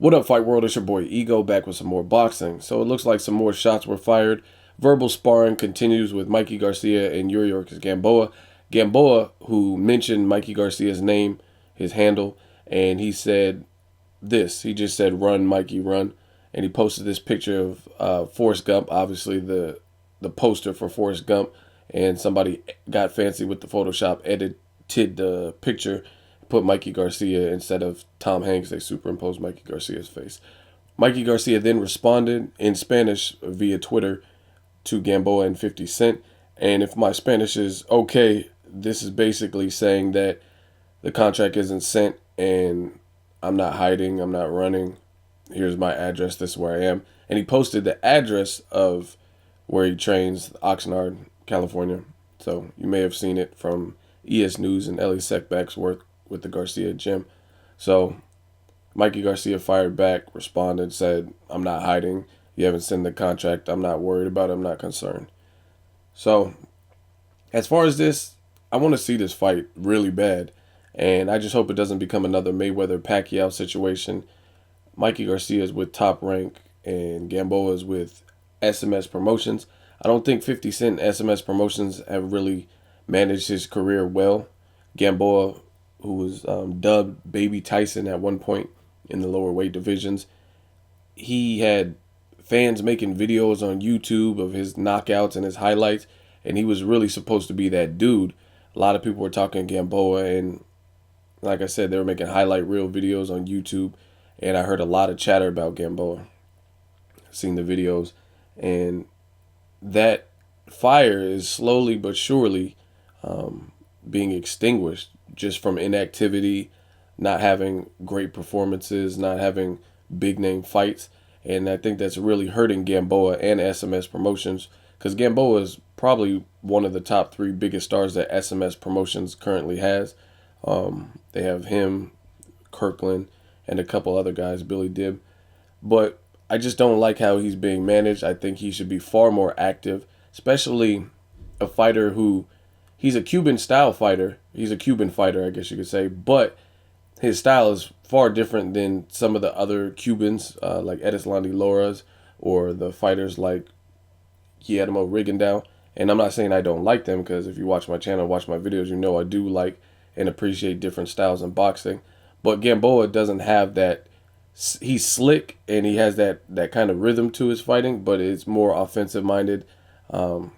What up, Fight World? It's your boy Ego back with some more boxing. So it looks like some more shots were fired. Verbal sparring continues with Mikey Garcia and Yuriorkis Gamboa. Gamboa, who mentioned Mikey Garcia's name, his handle, and he said this. He just said, "Run, Mikey, run." And he posted this picture of Forrest Gump, obviously the poster for Forrest Gump. And somebody got fancy with the Photoshop, edited the picture, put Mikey Garcia instead of Tom Hanks. They superimposed Mikey Garcia's face. Mikey Garcia then responded in Spanish via Twitter to Gamboa and 50 Cent. And if my Spanish is okay, this is basically saying that the contract isn't sent and I'm not hiding, I'm not running. Here's my address, this is where I am. And he posted the address of where he trains, Oxnard, California. So you may have seen it from ES News and Ellie Seckback's work with the Garcia gym. So Mikey Garcia fired back, responded, said, "I'm not hiding. You haven't sent the contract. I'm not worried about it. I'm not concerned." So as far as this, I want to see this fight really bad. And I just hope it doesn't become another Mayweather-Pacquiao situation. Mikey Garcia is with Top Rank and Gamboa is with SMS Promotions. I don't think 50 Cent and SMS Promotions have really managed his career well. Gamboa, who was dubbed Baby Tyson at one point in the lower weight divisions, he had fans making videos on YouTube of his knockouts and his highlights, and he was really supposed to be that dude. A lot of people were talking Gamboa, and like I said, they were making highlight reel videos on YouTube, and I heard a lot of chatter about Gamboa. Seen the videos, and that fire is slowly but surely being extinguished just from inactivity, not having great performances, not having big name fights. And I think that's really hurting Gamboa and SMS Promotions, because Gamboa is probably one of the top three biggest stars that SMS Promotions currently has. They have him, Kirkland, and a couple other guys, Billy Dib. But I just don't like how he's being managed. I think he should be far more active, especially a fighter who, he's a Cuban style fighter. He's a Cuban fighter, I guess you could say, but his style is far different than some of the other Cubans, like Edislandi Loras, or the fighters like Guillermo Rigondeaux. And I'm not saying I don't like them, because if you watch my channel, watch my videos, you know I do like and appreciate different styles in boxing. But Gamboa doesn't have that. He's slick and he has that kind of rhythm to his fighting, but it's more offensive minded, and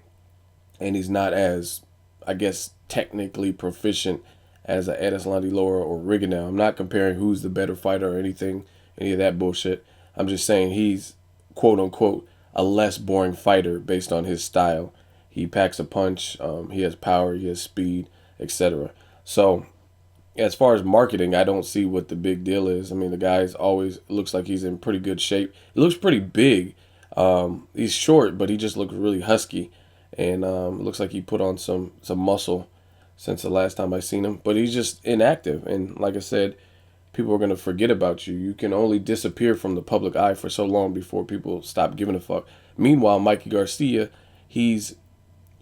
he's not as, I guess, technically proficient as a Edislandi Lara or Rigondeaux. I'm not comparing who's the better fighter or anything, any of that bullshit. I'm just saying he's, quote unquote, a less boring fighter based on his style. He packs a punch, he has power, he has speed, etc. So as far as marketing, I don't see what the big deal is. I mean, the guy's always looks like he's in pretty good shape. He looks pretty big. He's short, but he just looks really husky, and looks like he put on some muscle since the last time I seen him. But he's just inactive, and like I said, people are gonna forget about you. You can only disappear from the public eye for so long before people stop giving a fuck. Meanwhile, Mikey Garcia, he's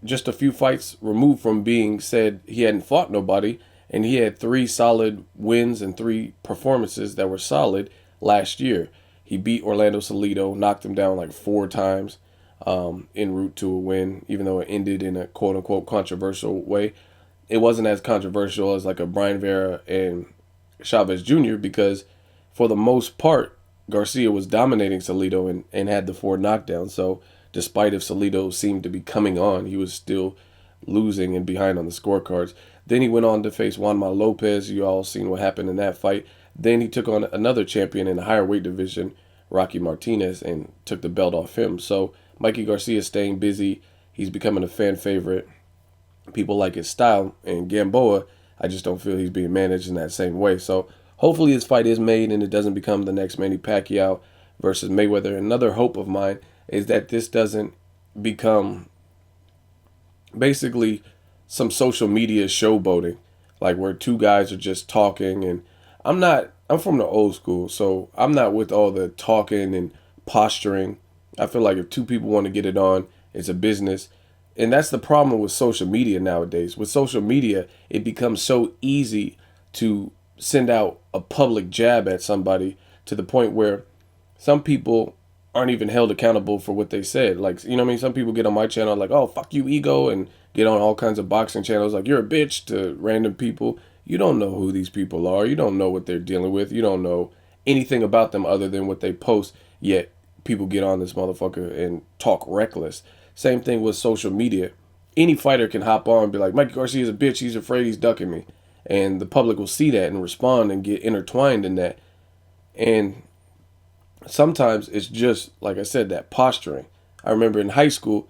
just a few fights removed from being said he hadn't fought nobody. And he had 3 solid wins and 3 performances that were solid last year. He beat Orlando Salido, knocked him down like 4 times en route to a win, even though it ended in a quote-unquote controversial way. It wasn't as controversial as like a Brian Vera and Chavez Jr. because for the most part, Garcia was dominating Salido and had the 4 knockdowns. So despite if Salido seemed to be coming on, he was still losing and behind on the scorecards. Then he went on to face Juanma Lopez. You all seen what happened in that fight. Then he took on another champion in the higher weight division, Rocky Martinez, and took the belt off him. So Mikey Garcia is staying busy. He's becoming a fan favorite. People like his style. And Gamboa, I just don't feel he's being managed in that same way. So hopefully this fight is made and it doesn't become the next Manny Pacquiao versus Mayweather. Another hope of mine is that this doesn't become basically some social media showboating, like where 2 guys are just talking. And I'm from the old school, so I'm not with all the talking and posturing. I feel like if 2 people want to get it on, it's a business. And that's the problem with social media nowadays. With social media, it becomes so easy to send out a public jab at somebody to the point where some people aren't even held accountable for what they said. Like, you know what I mean? Some people get on my channel like, oh, fuck you, ego, and get on all kinds of boxing channels like, you're a bitch, to random people. You don't know who these people are. You don't know what they're dealing with. You don't know anything about them other than what they post. Yet people get on this motherfucker and talk reckless. Same thing with social media. Any fighter can hop on and be like, Mikey Garcia's a bitch. He's afraid, he's ducking me. And the public will see that and respond and get intertwined in that. And sometimes it's just, like I said, that posturing. I remember in high school,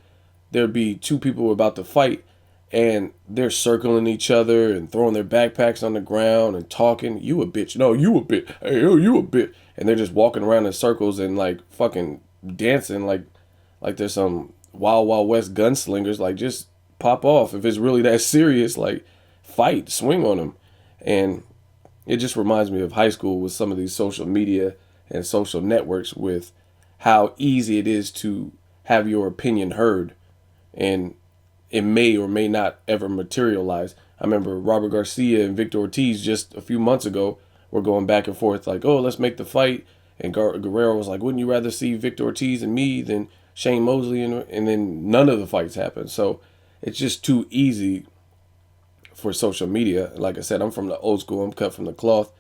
there'd be two people about to fight, and they're circling each other and throwing their backpacks on the ground and talking. You a bitch. No, you a bitch. Hey, oh, you a bitch. And they're just walking around in circles and like fucking dancing like there's some Wild Wild West gunslingers. Like, just pop off. If it's really that serious, like, fight, swing on them. And it just reminds me of high school with some of these social media and social networks, with how easy it is to have your opinion heard, and it may or may not ever materialize. I remember Robert Garcia and Victor Ortiz just a few months ago were going back and forth like, oh, let's make the fight. And Guerrero was like, wouldn't you rather see Victor Ortiz and me than Shane Mosley? And then none of the fights happened. So it's just too easy for social media. Like I said, I'm from the old school. I'm cut from the cloth.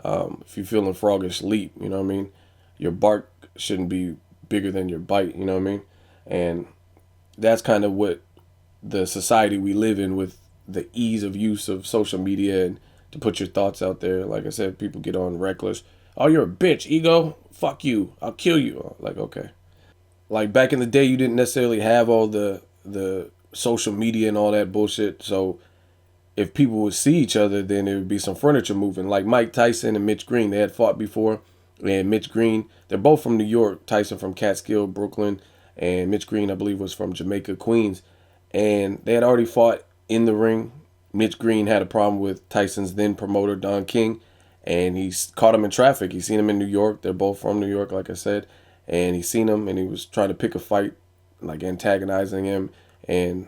If you're feeling froggish, leap. You know what I mean? Your bark shouldn't be bigger than your bite. You know what I mean? And that's kind of what the society we live in, with the ease of use of social media and to put your thoughts out there. Like I said, people get on reckless. Oh, you're a bitch, ego. Fuck you. I'll kill you. Like, okay. Like, back in the day, you didn't necessarily have all the social media and all that bullshit. So if people would see each other, then there would be some furniture moving. Like Mike Tyson and Mitch Green, they had fought before. And Mitch Green, they're both from New York. Tyson from Catskill, Brooklyn, and Mitch Green, I believe, was from Jamaica, Queens. And they had already fought in the ring. Mitch Green had a problem with Tyson's then promoter, Don King, and he caught him in traffic. He seen him in New York. They're both from New York, like I said. And he seen him, and he was trying to pick a fight, like antagonizing him and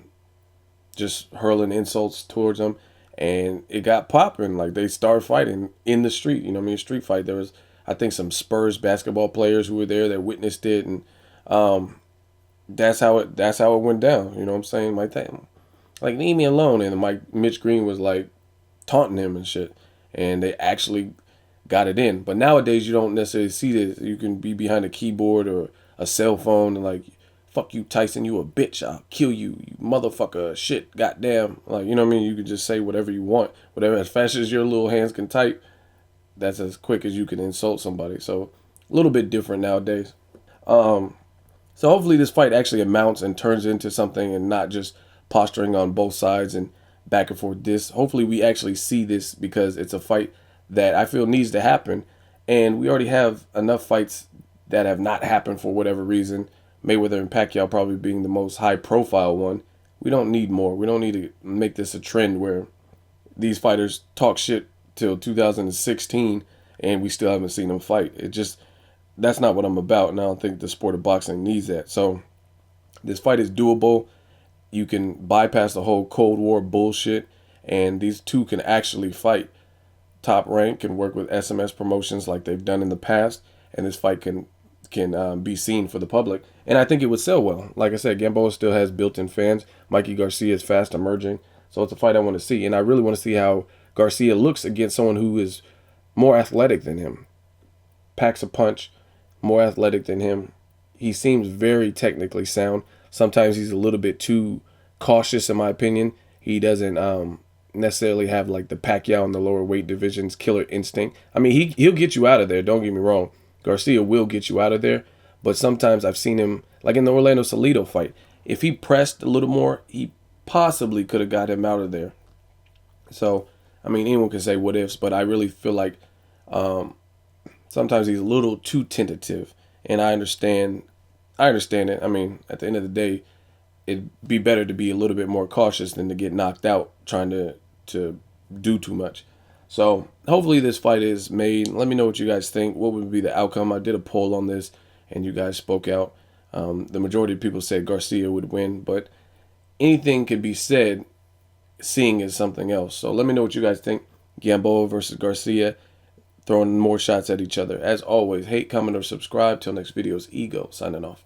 just hurling insults towards him. And it got popping. Like, they started fighting in the street. You know what I mean? Street fight. There was, I think, some Spurs basketball players who were there that witnessed it. And that's how it went down. You know what I'm saying? Like, leave me alone. And Mitch Green was like taunting him and shit. And they actually got it in. But nowadays, you don't necessarily see this. You can be behind a keyboard or a cell phone and like, fuck you, Tyson, you a bitch. I'll kill you, you motherfucker, shit, goddamn. Like, you know what I mean? You can just say whatever you want. Whatever, as fast as your little hands can type, that's as quick as you can insult somebody. So, a little bit different nowadays. So hopefully this fight actually amounts and turns into something, and not just posturing on both sides and back and forth. Hopefully we actually see this, because it's a fight that I feel needs to happen. And we already have enough fights that have not happened for whatever reason. Mayweather and Pacquiao probably being the most high profile one. We don't need more. We don't need to make this a trend where these fighters talk shit till 2016 and we still haven't seen them fight. That's not what I'm about, and I don't think the sport of boxing needs that. So this fight is doable. You can bypass the whole Cold War bullshit, and these two can actually fight. Top Rank can work with SMS promotions like they've done in the past, and this fight can be seen for the public. And I think it would sell well. Like I said, Gamboa still has built-in fans. Mikey Garcia is fast emerging. So it's a fight I want to see. And I really want to see how Garcia looks against someone who is more athletic than him. Packs a punch, more athletic than him. He seems very technically sound. Sometimes he's a little bit too cautious, in my opinion. He doesn't necessarily have like the Pacquiao in the lower weight division's killer instinct. I mean, he'll get you out of there. Don't get me wrong. Garcia will get you out of there. But sometimes I've seen him, like in the Orlando Salido fight, if he pressed a little more, he possibly could have got him out of there. So, I mean, anyone can say what ifs, but I really feel like sometimes he's a little too tentative. And I understand it. I mean, at the end of the day, it'd be better to be a little bit more cautious than to get knocked out trying to do too much. So hopefully this fight is made. Let me know what you guys think. What would be the outcome? I did a poll on this, and you guys spoke out. The majority of people said Garcia would win, but anything could be said. Seeing is something else. So let me know what you guys think. Gamboa versus Garcia. throwing more shots at each other. As always, hate, comment, or subscribe. Till next video is Ego signing off.